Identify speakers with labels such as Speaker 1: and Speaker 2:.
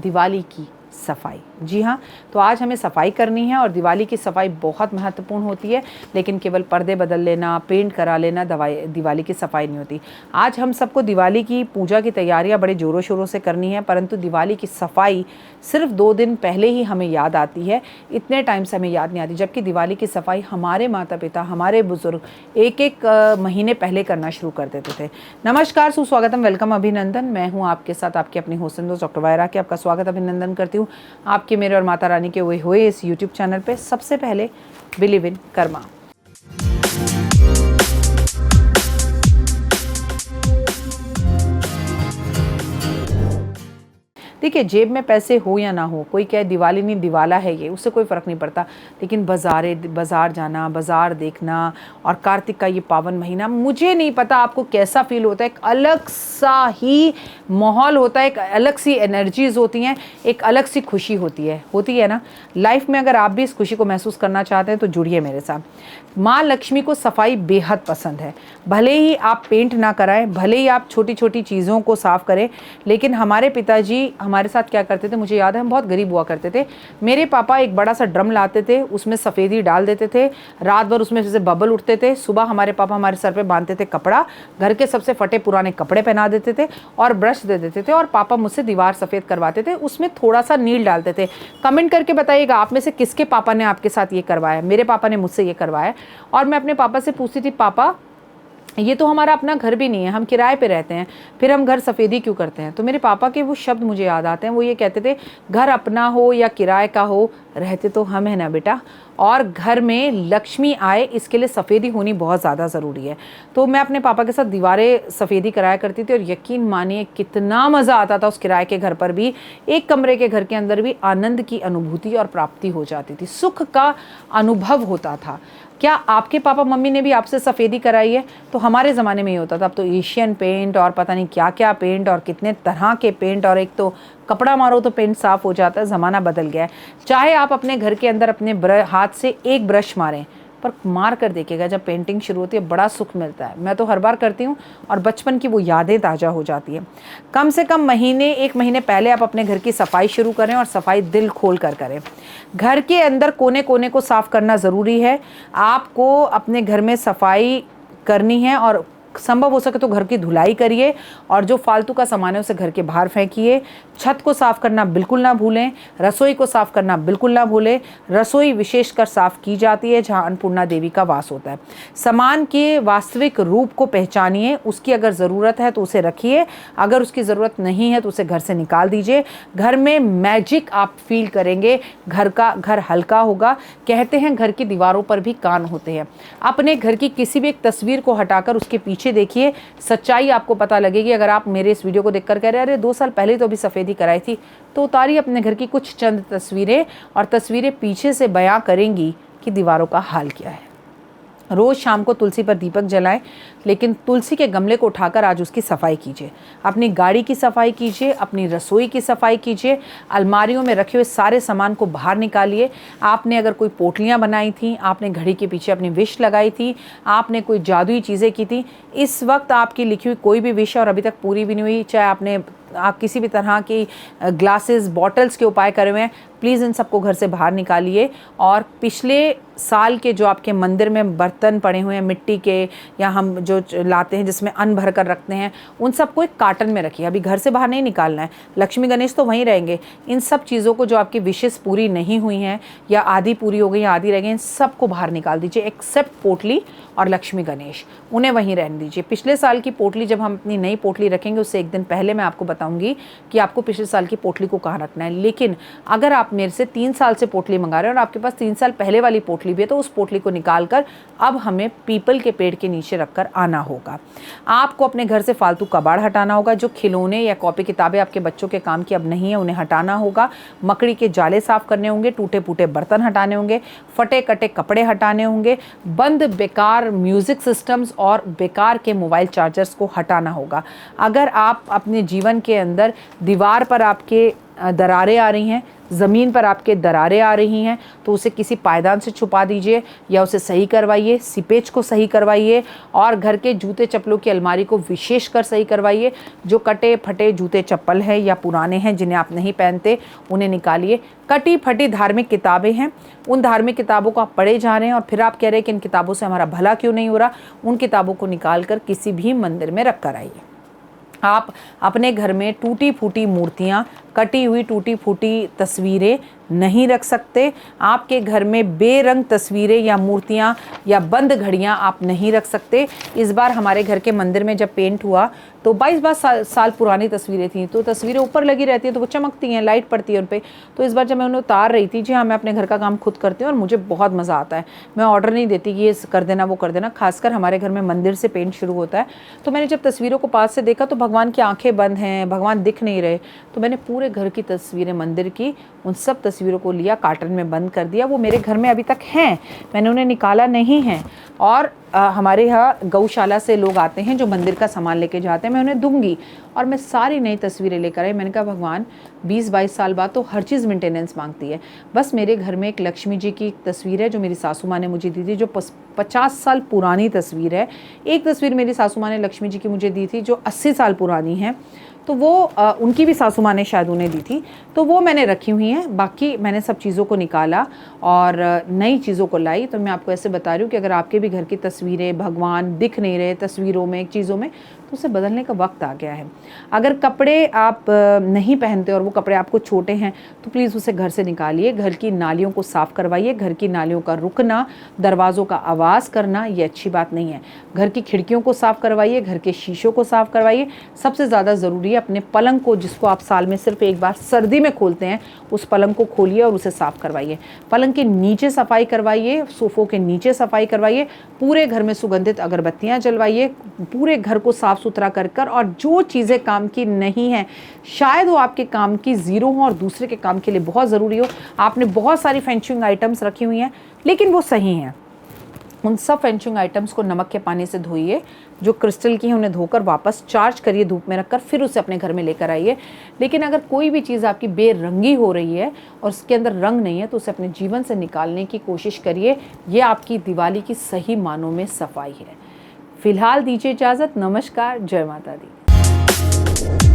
Speaker 1: दिवाली की सफाई। जी हाँ, तो आज हमें सफाई करनी है और दिवाली की सफाई बहुत महत्वपूर्ण होती है, लेकिन केवल पर्दे बदल लेना, पेंट करा लेना दिवाली की सफाई नहीं होती। आज हम सबको दिवाली की पूजा की तैयारियां बड़े ज़ोरों शोरों से करनी है, परंतु दिवाली की सफाई सिर्फ 2 दिन पहले ही हमें याद आती है, इतने टाइम से हमें याद नहीं आती। जबकि दिवाली की सफाई हमारे माता पिता, हमारे बुजुर्ग एक महीने पहले करना शुरू कर देते थे। नमस्कार, सुस्वागतम, वेलकम, अभिनंदन। मैं हूँ आपके साथ आपकी अपनी होस्ट दोस्त डॉक्टर वायरा की आपका स्वागत अभिनंदन करती हूँ आपके, मेरे और माता रानी के हुए इस यूट्यूब चैनल पे। सबसे पहले बिलीव इन कर्मा। देखिए, जेब में पैसे हो या ना हो, कोई कहे दिवाली नहीं दिवाला है ये, उससे कोई फ़र्क नहीं पड़ता। लेकिन बाज़ार जाना, बाज़ार देखना और कार्तिक का ये पावन महीना, मुझे नहीं पता आपको कैसा फील होता है। एक अलग सा ही माहौल होता है, एक अलग सी एनर्जीज़ होती हैं, एक अलग सी खुशी होती है ना लाइफ में। अगर आप भी इस खुशी को महसूस करना चाहते हैं तो जुड़िए मेरे साथ। माँ लक्ष्मी को सफाई बेहद पसंद है। भले ही आप पेंट ना कराएं, भले ही आप छोटी छोटी चीज़ों को साफ़ करें, लेकिन हमारे पिताजी हमारे साथ क्या करते थे, मुझे याद है, हम बहुत गरीब हुआ करते थे। मेरे पापा एक बड़ा सा ड्रम लाते थे, उसमें सफ़ेदी डाल देते थे, रात भर उसमें से बबल उठते थे। सुबह हमारे पापा हमारे सर पे बांधते थे कपड़ा, घर के सबसे फटे पुराने कपड़े पहना देते थे और ब्रश दे देते थे, और पापा मुझसे दीवार सफ़ेद करवाते थे, उसमें थोड़ा सा नील डालते थे। कमेंट करके बताइएगा आप में से किसके पापा ने आपके साथ ये करवाया। मेरे पापा ने मुझसे ये करवाया। और मैं अपने पापा से पूछती थी, पापा ये तो हमारा अपना घर भी नहीं है, हम किराए पे रहते हैं, फिर हम घर सफ़ेदी क्यों करते हैं? तो मेरे पापा के वो शब्द मुझे याद आते हैं। वो ये कहते थे, घर अपना हो या किराए का हो, रहते तो हम हैं ना बेटा, और घर में लक्ष्मी आए इसके लिए सफ़ेदी होनी बहुत ज़्यादा ज़रूरी है। तो मैं अपने पापा के साथ दीवारें सफ़ेदी कराया करती थी, और यकीन मानिए कितना मज़ा आता था उस किराए के घर पर भी। एक कमरे के घर के अंदर भी आनंद की अनुभूति और प्राप्ति हो जाती थी, सुख का अनुभव होता था। क्या आपके पापा मम्मी ने भी आपसे सफ़ेदी कराई है? तो हमारे ज़माने में ही होता था। अब तो एशियन पेंट और पता नहीं क्या क्या पेंट और कितने तरह के पेंट, और एक तो कपड़ा मारो तो पेंट साफ़ हो जाता है। ज़माना बदल गया है। चाहे आप अपने घर के अंदर अपने हाथ से एक ब्रश मारें, पर मार कर देखिएगा, जब पेंटिंग शुरू होती है बड़ा सुख मिलता है। मैं तो हर बार करती हूँ और बचपन की वो यादें ताज़ा हो जाती है। कम से कम एक महीने पहले आप अपने घर की सफाई शुरू करें, और सफाई दिल खोल कर करें। घर के अंदर कोने कोने को साफ़ करना ज़रूरी है। आपको अपने घर में सफाई करनी है, और संभव हो सके तो घर की धुलाई करिए, और जो फालतू का सामान है उसे घर के बाहर फेंकिए। छत को साफ़ करना बिल्कुल ना भूलें, रसोई को साफ़ करना बिल्कुल ना भूलें। रसोई विशेषकर साफ़ की जाती है जहाँ अन्नपूर्णा देवी का वास होता है। सामान के वास्तविक रूप को पहचानिए, उसकी अगर ज़रूरत है तो उसे रखिए, अगर उसकी ज़रूरत नहीं है तो उसे घर से निकाल दीजिए। घर में मैजिक आप फील करेंगे, घर हल्का होगा। कहते हैं घर की दीवारों पर भी कान होते हैं। अपने घर की किसी भी एक तस्वीर को हटाकर उसके पीछे देखिए, सच्चाई आपको पता लगेगी। अगर आप मेरे इस वीडियो को देखकर कह रहे हैं, अरे 2 साल पहले तो अभी सफ़ेदी कराई थी, तो उतारिए अपने घर की कुछ चंद तस्वीरें, और तस्वीरें पीछे से बयां करेंगी कि दीवारों का हाल क्या है। रोज़ शाम को तुलसी पर दीपक जलाएं, लेकिन तुलसी के गमले को उठाकर आज उसकी सफाई कीजिए। अपनी गाड़ी की सफाई कीजिए, अपनी रसोई की सफाई कीजिए। अलमारियों में रखे हुए सारे सामान को बाहर निकालिए। आपने अगर कोई पोटलियाँ बनाई थी, आपने घड़ी के पीछे अपनी विश लगाई थी, आपने कोई जादुई चीज़ें की थी, इस वक्त आपकी लिखी हुई कोई भी विश और अभी तक पूरी भी नहीं हुई, चाहे आप किसी भी तरह की ग्लासेस, बॉटल्स के उपाय करे हुए हैं, प्लीज़ इन सबको घर से बाहर निकालिए। और पिछले साल के जो आपके मंदिर में बर्तन पड़े हुए हैं मिट्टी के, या हम जो लाते हैं जिसमें अन्न भर कर रखते हैं, उन सबको एक कार्टन में रखिए। अभी घर से बाहर नहीं निकालना है। लक्ष्मी गणेश तो वहीं रहेंगे। इन सब चीज़ों को, जो आपकी विशेष पूरी नहीं हुई हैं या आधी पूरी हो गई या आधी रह गई, इन सबको बाहर निकाल दीजिए, एक्सेप्ट पोटली और लक्ष्मी गणेश, उन्हें वहीं रहने दीजिए। पिछले साल की पोटली, जब हम अपनी नई पोटली रखेंगे उससे एक दिन पहले मैं आपको बताऊंगी कि आपको पिछले साल की पोटली को कहाँ रखना है। लेकिन अगर आप मेरे से 3 साल से पोटली मंगा रहे हैं और आपके पास 3 साल पहले वाली पोटली भी है, तो उस पोटली को निकाल कर अब हमें पीपल के पेड़ के नीचे रखकर आना होगा। आपको अपने घर से फालतू कबाड़ हटाना होगा। जो खिलौने या कॉपी किताबें आपके बच्चों के काम की अब नहीं है, उन्हें हटाना होगा। मकड़ी के जाले साफ करने होंगे, टूटे फूटे बर्तन हटाने होंगे, फटे कटे कपड़े हटाने होंगे, बंद बेकार म्यूजिक सिस्टम्स और बेकार के मोबाइल चार्जर्स को हटाना होगा। अगर आप अपने जीवन के अंदर दीवार पर आपके दरारें आ रही हैं, ज़मीन पर आपके दरारें आ रही हैं, तो उसे किसी पायदान से छुपा दीजिए या उसे सही करवाइए, सीपेज को सही करवाइए और घर के जूते चप्पलों की अलमारी को विशेषकर सही करवाइए। जो कटे फटे जूते चप्पल हैं या पुराने हैं जिन्हें आप नहीं पहनते, उन्हें निकालिए। कटी फटी धार्मिक किताबें हैं, उन धार्मिक किताबों को आप पढ़े जा रहे हैं और फिर आप कह रहे हैं कि इन किताबों से हमारा भला क्यों नहीं हो रहा, उन किताबों को निकाल कर किसी भी मंदिर में रख कर आइए। आप अपने घर में टूटी फूटी मूर्तियाँ, कटी हुई टूटी फूटी तस्वीरें नहीं रख सकते। आपके घर में बेरंग तस्वीरें या मूर्तियाँ या बंद घड़ियाँ आप नहीं रख सकते। इस बार हमारे घर के मंदिर में जब पेंट हुआ तो 22 साल पुरानी तस्वीरें थी, तो तस्वीरें ऊपर लगी रहती हैं तो वो चमकती हैं, लाइट पड़ती है उन पर। तो इस बार जब मैं उन्हें उतार रही थी, जी हाँ, मैं अपने घर का काम खुद करती हूँ और मुझे बहुत मज़ा आता है। मैं ऑर्डर नहीं देती कि ये कर देना वो कर देना, खासकर हमारे घर में मंदिर से पेंट शुरू होता है। तो मैंने जब तस्वीरों को पास से देखा तो भगवान की आंखें बंद हैं, भगवान दिख नहीं रहे, तो मैंने पूरे घर की तस्वीरें मंदिर की, उन सब तस्वीरों को लिया, कार्टन में बंद कर दिया। वो मेरे घर में अभी तक हैं, मैंने उन्हें निकाला नहीं है। और हमारे यहाँ गौशाला से लोग आते हैं जो मंदिर का सामान लेके जाते हैं, मैं उन्हें दूंगी और मैं सारी नई तस्वीरें लेकर आई। मैंने कहा भगवान 20-22 साल बाद तो हर चीज़ मेंटेनेंस मांगती है। बस मेरे घर में एक लक्ष्मी जी की तस्वीर है जो मेरी सासू माँ ने मुझे दी थी, जो 50 साल पुरानी तस्वीर है। एक तस्वीर मेरी सासू माँ ने लक्ष्मी जी की मुझे दी थी जो 80 साल पुरानी है, तो वो उनकी भी सासू माँ ने शायद उन्हें दी थी, तो वो मैंने रखी हुई हैं। बाकी मैंने सब चीज़ों को निकाला और नई चीज़ों को लाई। तो मैं आपको ऐसे बता रही हूँ कि अगर आपके भी घर की तस्वीरें, भगवान दिख नहीं रहे तस्वीरों में, चीज़ों में, तो उसे बदलने का वक्त आ गया है। अगर कपड़े आप नहीं पहनते और वो कपड़े आपको छोटे हैं तो प्लीज़ उसे घर से निकालिए। घर की नालियों को साफ़ करवाइए। घर की नालियों का रुकना, दरवाज़ों का आवाज़ करना, ये अच्छी बात नहीं है। घर की खिड़कियों को साफ़ करवाइए, घर के शीशों को साफ़ करवाइए। सबसे ज़्यादा ज़रूरी है अपने पलंग को, जिसको आप साल में सिर्फ एक बार सर्दी में खोलते हैं, उस पलंग को खोलिए और उसे साफ़ करवाइए। पलंग के नीचे सफाई करवाइए, सोफ़ों के नीचे सफाई करवाइए। पूरे घर में सुगंधित अगरबत्तियाँ जलवाइए, पूरे घर को साफ़ सुथरा कर और जो चीज़ें काम की नहीं हैं, शायद वो आपके काम की ज़ीरो हो और दूसरे के काम के लिए बहुत ज़रूरी हो। आपने बहुत सारी फेंशिंग आइटम्स रखी हुई हैं लेकिन वो सही हैं, उन सब फेंशिंग आइटम्स को नमक के पानी से धोइए। जो क्रिस्टल की हैं उन्हें धोकर वापस चार्ज करिए, धूप में रखकर, फिर उसे अपने घर में लेकर आइए। लेकिन अगर कोई भी चीज़ आपकी बेरंगी हो रही है और उसके अंदर रंग नहीं है तो उसे अपने जीवन से निकालने की कोशिश करिए। ये आपकी दिवाली की सही मानों में सफाई है। फिलहाल दीजिए इजाज़त। नमस्कार, जय माता दी।